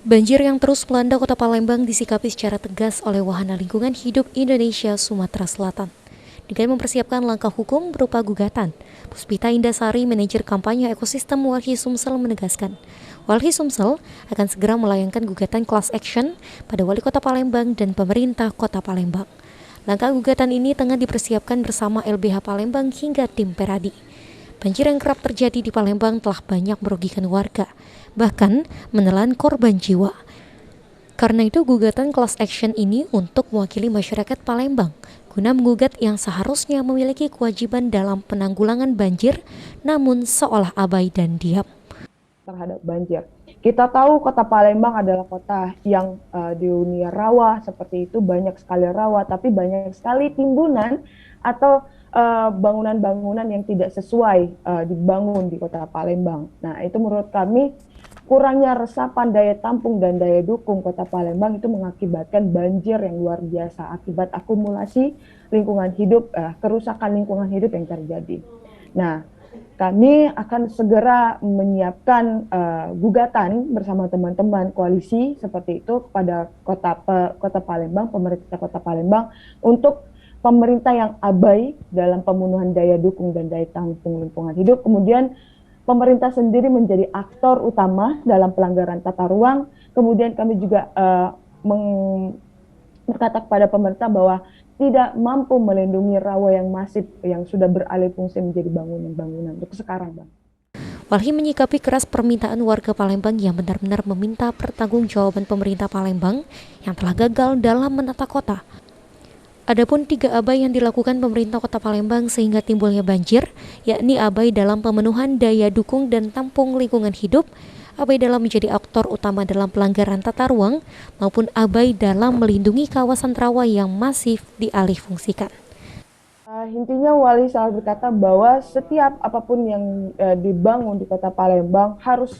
Banjir yang terus melanda Kota Palembang disikapi secara tegas oleh Wahana Lingkungan Hidup Indonesia Sumatera Selatan. Dengan mempersiapkan langkah hukum berupa gugatan, Puspita Indasari, manajer kampanye ekosistem Walhi Sumsel, menegaskan, Walhi Sumsel akan segera melayangkan gugatan class action pada Wali Kota Palembang dan pemerintah Kota Palembang. Langkah gugatan ini tengah dipersiapkan bersama LBH Palembang hingga tim Peradi. Banjir yang kerap terjadi di Palembang telah banyak merugikan warga, bahkan menelan korban jiwa. Karena itu gugatan class action ini untuk mewakili masyarakat Palembang, guna menggugat yang seharusnya memiliki kewajiban dalam penanggulangan banjir, namun seolah abai dan diam terhadap banjir. Kita tahu Kota Palembang adalah kota yang dihuni rawa, seperti itu banyak sekali rawa, tapi banyak sekali timbunan atau bangunan-bangunan yang tidak sesuai dibangun di Kota Palembang. Nah, itu menurut kami kurangnya resapan daya tampung dan daya dukung Kota Palembang itu mengakibatkan banjir yang luar biasa akibat akumulasi lingkungan hidup, kerusakan lingkungan hidup yang terjadi. Nah, kami akan segera menyiapkan gugatan bersama teman-teman koalisi seperti itu kepada Kota Palembang, pemerintah Kota Palembang, untuk pemerintah yang abai dalam pemenuhan daya dukung dan daya tampung lingkungan hidup. Kemudian pemerintah sendiri menjadi aktor utama dalam pelanggaran tata ruang. Kemudian kami juga berkata kepada pemerintah bahwa tidak mampu melindungi rawa yang masif yang sudah beralih fungsi menjadi bangunan-bangunan untuk sekarang, Bang. Walhi menyikapi keras permintaan warga Palembang yang benar-benar meminta pertanggungjawaban pemerintah Palembang yang telah gagal dalam menata kota. Adapun 3 abai yang dilakukan pemerintah Kota Palembang sehingga timbulnya banjir, yakni abai dalam pemenuhan daya dukung dan tampung lingkungan hidup, abai dalam menjadi aktor utama dalam pelanggaran tata ruang, maupun abai dalam melindungi kawasan rawa yang masif dialihfungsikan. Intinya Wali selalu berkata bahwa setiap apapun yang dibangun di Kota Palembang harus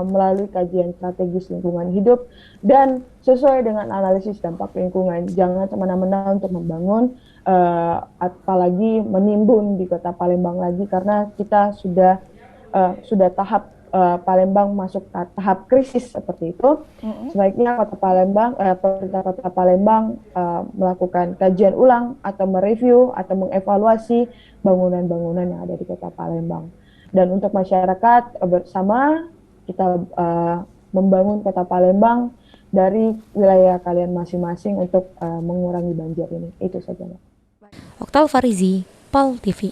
melalui kajian strategis lingkungan hidup dan sesuai dengan analisis dampak lingkungan. Jangan semena-mena untuk membangun, apalagi menimbun di Kota Palembang lagi, karena kita sudah tahap Palembang masuk tahap krisis seperti itu. Sebaiknya Kota Palembang, pemerintah Kota Palembang melakukan kajian ulang atau mereview atau mengevaluasi bangunan-bangunan yang ada di Kota Palembang. Dan untuk masyarakat bersama kita membangun Kota Palembang dari wilayah kalian masing-masing untuk mengurangi banjir ini. Itu saja, Mbak. Oktal Farizi, PAL TV.